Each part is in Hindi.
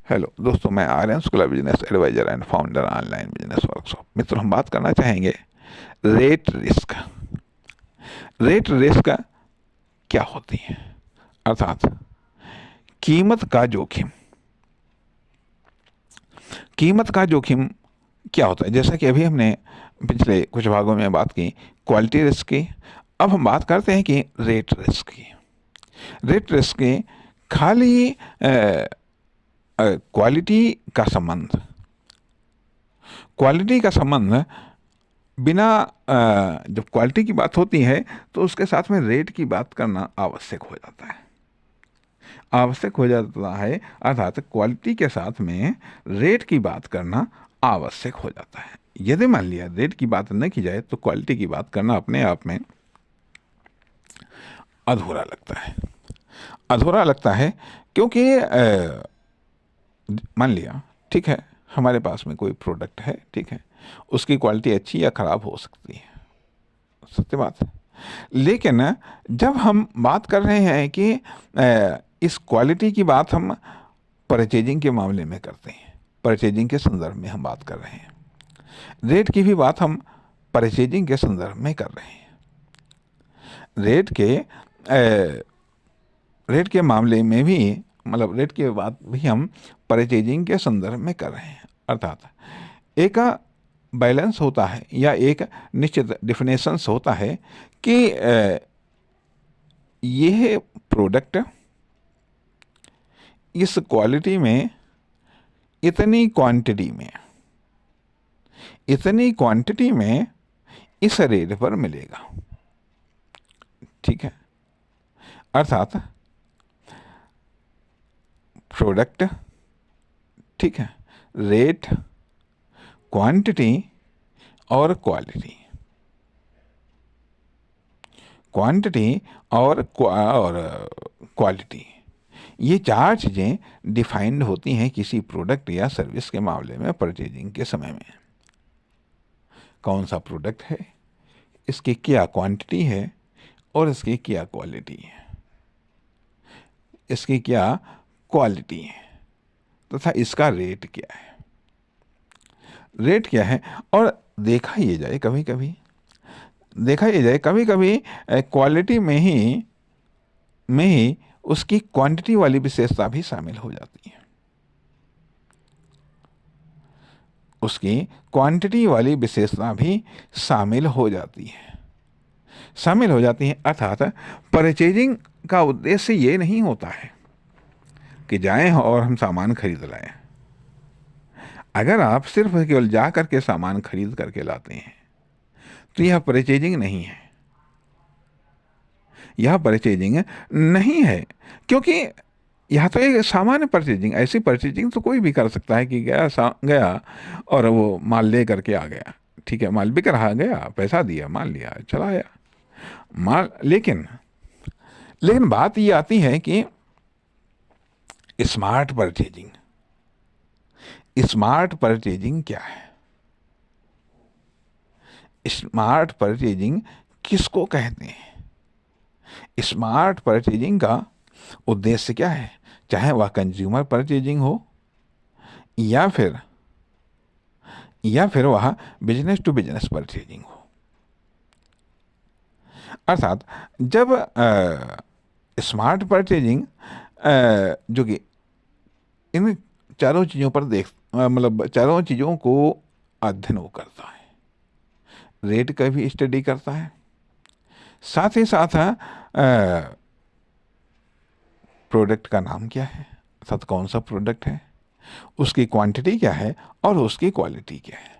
हेलो दोस्तों, मैं Aryan Shukla, business advisor and founder online business workshop. मित्रों, हम बात करना चाहेंगे रेट रिस्क। रेट रिस्क क्या होती है, अर्थात कीमत का जोखिम। कीमत का जोखिम क्या होता है? जैसा कि अभी हमने पिछले कुछ भागों में बात की क्वालिटी रिस्क की, अब हम बात करते हैं कि रेट रिस्क की। रेट रिस्क की खाली क्वालिटी का संबंध, क्वालिटी का संबंध बिना जब क्वालिटी की बात होती है तो उसके साथ में रेट की बात करना आवश्यक हो जाता है। आवश्यक हो जाता है अर्थात क्वालिटी के साथ में रेट की बात करना आवश्यक हो जाता है। यदि मान लिया रेट की बात न की जाए तो क्वालिटी की बात करना अपने आप में अधूरा लगता है। अधूरा लगता है क्योंकि मान लिया, ठीक है, हमारे पास में कोई प्रोडक्ट है, ठीक है, उसकी क्वालिटी अच्छी या ख़राब हो सकती है, सत्य बात है। लेकिन जब हम बात कर रहे हैं कि इस क्वालिटी की बात हम परचेजिंग के मामले में करते हैं, परचेजिंग के संदर्भ में हम बात कर रहे हैं। रेट की भी बात हम परचेजिंग के संदर्भ में कर रहे हैं। रेट के मामले में भी, मतलब रेट की बात भी हम परचेजिंग के संदर्भ में कर रहे हैं। अर्थात एक बैलेंस होता है या एक निश्चित डिफिनेशंस होता है कि यह प्रोडक्ट इस क्वालिटी में इतनी क्वांटिटी में इस रेट पर मिलेगा, ठीक है। अर्थात प्रोडक्ट, ठीक है, रेट, क्वांटिटी और क्वालिटी। क्वांटिटी और क्वालिटी, ये चार चीज़ें डिफाइंड होती हैं किसी प्रोडक्ट या सर्विस के मामले में परचेजिंग के समय में। कौन सा प्रोडक्ट है, इसकी क्या क्वांटिटी है और इसकी क्या क्वालिटी है, इसकी क्या क्वालिटी है तथा इसका रेट क्या है। रेट क्या है, और देखा ये जाए कभी कभी क्वालिटी में ही उसकी क्वांटिटी वाली विशेषता भी शामिल हो जाती है। उसकी क्वांटिटी वाली विशेषता भी शामिल हो जाती है। अर्थात परचेजिंग का उद्देश्य ये नहीं होता है कि जाएं और हम सामान खरीद लाएं। अगर आप सिर्फ केवल जा करके सामान खरीद करके लाते हैं तो यह परचेजिंग नहीं है। यह परचेजिंग नहीं है, क्योंकि यह तो एक सामान्य परचेजिंग, ऐसी परचेजिंग तो कोई भी कर सकता है कि गया और वो माल ले करके आ गया, ठीक है, माल बिक रहा, गया, पैसा दिया, माल लिया, चला आया माल। लेकिन बात ये आती है कि स्मार्ट परचेजिंग क्या है? स्मार्ट परचेजिंग किसको कहते हैं? स्मार्ट परचेजिंग का उद्देश्य क्या है? चाहे वह कंज्यूमर परचेजिंग हो या फिर वह बिजनेस टू बिजनेस परचेजिंग हो। अर्थात जब स्मार्ट परचेजिंग जो कि इन चारों चीज़ों पर मतलब चारों चीज़ों को अध्ययन वो करता है, रेट का भी स्टडी करता है, साथ ही साथ प्रोडक्ट का नाम क्या है, अर्थात कौन सा प्रोडक्ट है, उसकी क्वांटिटी क्या है और उसकी क्वालिटी क्या है।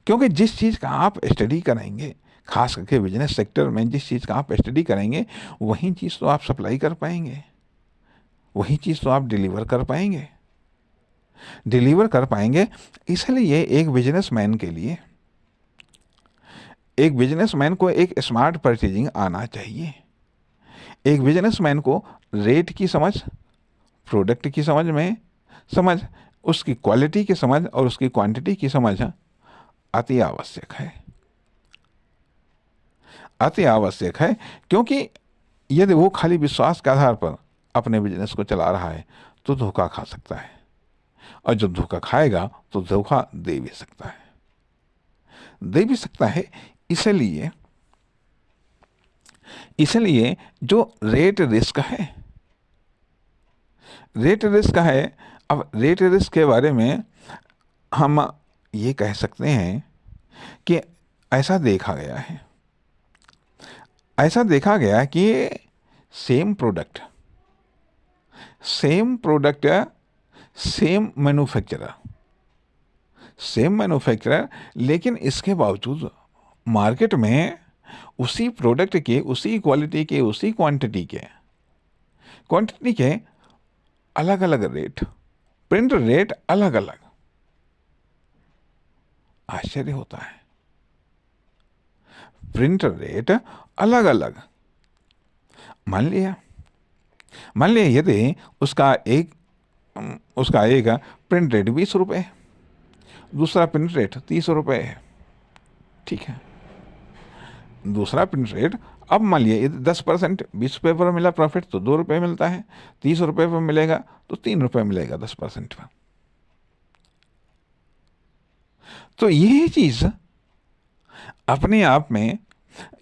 क्योंकि जिस चीज़ का आप स्टडी करेंगे, खास करके बिजनेस सेक्टर में जिस चीज़ का आप स्टडी करेंगे, वही चीज़ तो आप सप्लाई कर पाएंगे, वही चीज़ तो आप डिलीवर कर पाएंगे। इसलिए एक बिजनेसमैन को एक स्मार्ट परचेजिंग आना चाहिए। एक बिजनेसमैन को रेट की समझ, प्रोडक्ट की समझ, उसकी क्वालिटी की समझ और उसकी क्वांटिटी की समझ अति आवश्यक है। क्योंकि यदि वो खाली विश्वास के आधार पर अपने बिजनेस को चला रहा है तो धोखा खा सकता है, और जब धोखा खाएगा तो धोखा दे भी सकता है, दे भी सकता है। इसलिए इसलिए जो रेट रिस्क है, रेट रिस्क है, अब रेट रिस्क के बारे में हम ये कह सकते हैं कि ऐसा देखा गया है, ऐसा देखा गया कि सेम प्रोडक्ट, सेम मैन्युफैक्चरर, लेकिन इसके बावजूद मार्केट में उसी प्रोडक्ट के, उसी क्वालिटी के, उसी क्वांटिटी के अलग अलग रेट, प्रिंट रेट अलग अलग। आश्चर्य होता है, प्रिंट रेट अलग अलग। मान लिया यदि उसका एक प्रिंट रेट 20 रुपये, दूसरा प्रिंट रेट 30 रुपये है, ठीक है। दूसरा प्रिंट रेट, अब मान लिया 10% 20 रुपये पर मिला प्रॉफिट तो 2 रुपये मिलता है, 30 रुपये पर मिलेगा तो 3 रुपये मिलेगा 10% पर। तो ये चीज अपने आप में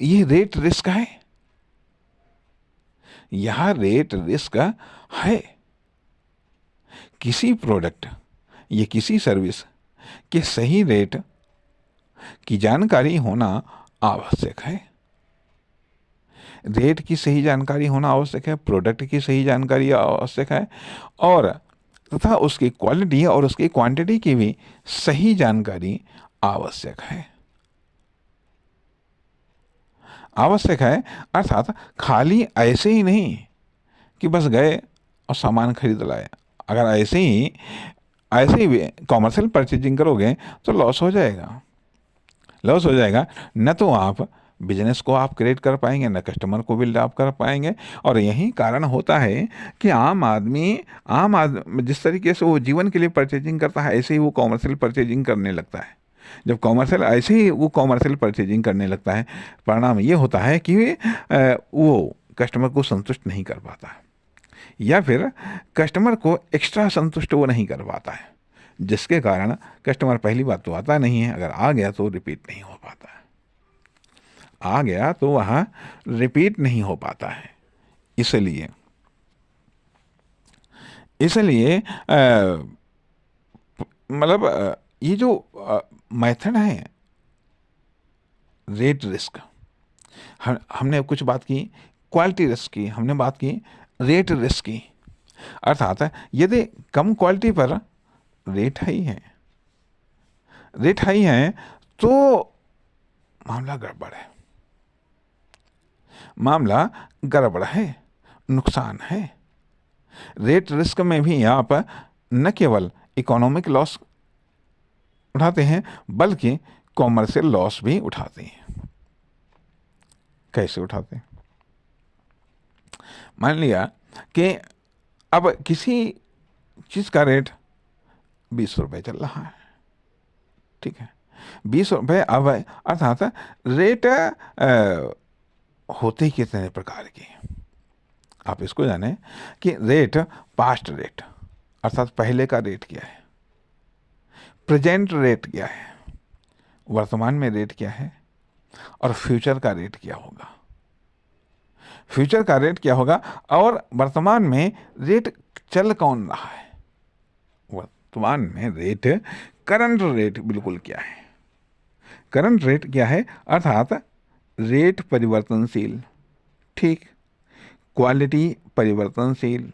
ये रेट रिस्क है, यह रेट रिस्क है। किसी प्रोडक्ट या किसी सर्विस के सही रेट की जानकारी होना आवश्यक है, रेट की सही जानकारी होना आवश्यक है, प्रोडक्ट की सही जानकारी आवश्यक है, और तथा उसकी क्वालिटी और उसकी क्वांटिटी की भी सही जानकारी आवश्यक है। अर्थात खाली ऐसे ही नहीं कि बस गए और सामान खरीद लाए। अगर ऐसे ही कॉमर्शियल परचेजिंग करोगे तो लॉस हो जाएगा। न तो आप बिजनेस को आप क्रिएट कर पाएंगे, न कस्टमर को बिल्ड आप कर पाएंगे। और यही कारण होता है कि आम आदमी जिस तरीके से वो जीवन के लिए परचेजिंग करता है, ऐसे ही वो कॉमर्शियल परचेजिंग करने लगता है। जब कॉमर्शियल परचेजिंग करने लगता है, परिणाम ये होता है कि वो कस्टमर को संतुष्ट नहीं कर पाता है, या फिर कस्टमर को एक्स्ट्रा संतुष्ट वो नहीं कर पाता है, जिसके कारण कस्टमर पहली बात तो आता नहीं है, अगर आ गया तो रिपीट नहीं हो पाता है, वहाँ रिपीट नहीं हो पाता है। इसलिए मतलब ये जो मेथड है रेट रिस्क, हमने कुछ बात की क्वालिटी रिस्क की, हमने बात की रेट रिस्क की। अर्थात यदि कम क्वालिटी पर रेट हाई है तो मामला गड़बड़ है, नुकसान है। रेट रिस्क में भी आप न केवल इकोनॉमिक लॉस उठाते हैं बल्कि कॉमर्शियल लॉस भी उठाते हैं। कैसे उठाते हैं? मान लिया कि अब किसी चीज़ का रेट 20 रुपये चल रहा है, ठीक है, 20 रुपये। अब अर्थात रेट होते ही कितने प्रकार के, आप इसको जाने कि रेट, पास्ट रेट अर्थात पहले का रेट क्या है, प्रेजेंट रेट क्या है, वर्तमान में रेट क्या है, और फ्यूचर का रेट क्या होगा। फ्यूचर का रेट क्या होगा और वर्तमान में रेट चल कौन रहा है। वर्तमान में रेट, करंट रेट बिल्कुल क्या है, करंट रेट क्या है, अर्थात रेट परिवर्तनशील, ठीक, क्वालिटी परिवर्तनशील,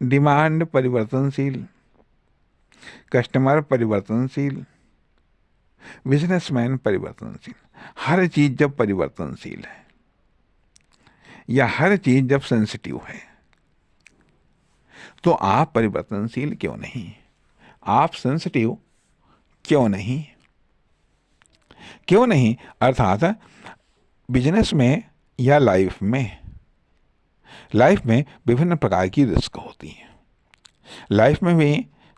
डिमांड परिवर्तनशील, कस्टमर परिवर्तनशील, बिजनेसमैन परिवर्तनशील। हर चीज जब परिवर्तनशील है या हर चीज जब सेंसिटिव है तो आप परिवर्तनशील क्यों नहीं, आप सेंसिटिव क्यों नहीं। अर्थात बिजनेस में या लाइफ में विभिन्न प्रकार की रिस्क होती हैं। लाइफ में भी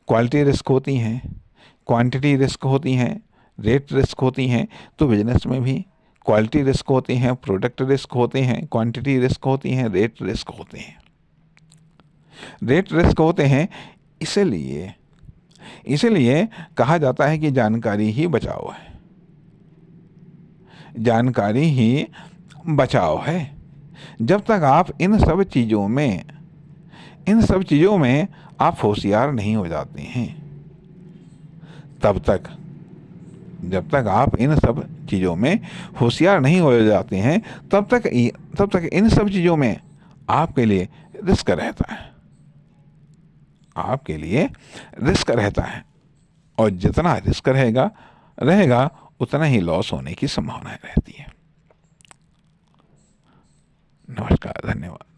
क्वालिटी रिस्क होती हैं, क्वांटिटी रिस्क होती हैं, रेट रिस्क होती हैं। तो बिजनेस में भी क्वालिटी रिस्क होती हैं, प्रोडक्ट रिस्क होते हैं, क्वांटिटी रिस्क होती हैं, रेट रिस्क होते हैं। रेट रिस्क होते हैं। इसलिए कहा जाता है कि जानकारी ही बचाओ है, जानकारी ही बचाओ है। जब तक आप इन सब चीज़ों में आप होशियार नहीं हो जाते हैं, तब तक, जब तक आप इन सब चीज़ों में होशियार नहीं हो जाते हैं, तब तक इन सब चीज़ों में आपके लिए रिस्क रहता है, आपके लिए रिस्क रहता है। और जितना रिस्क रहेगा उतना ही लॉस होने की संभावना रहती है। नमस्कार, धन्यवाद।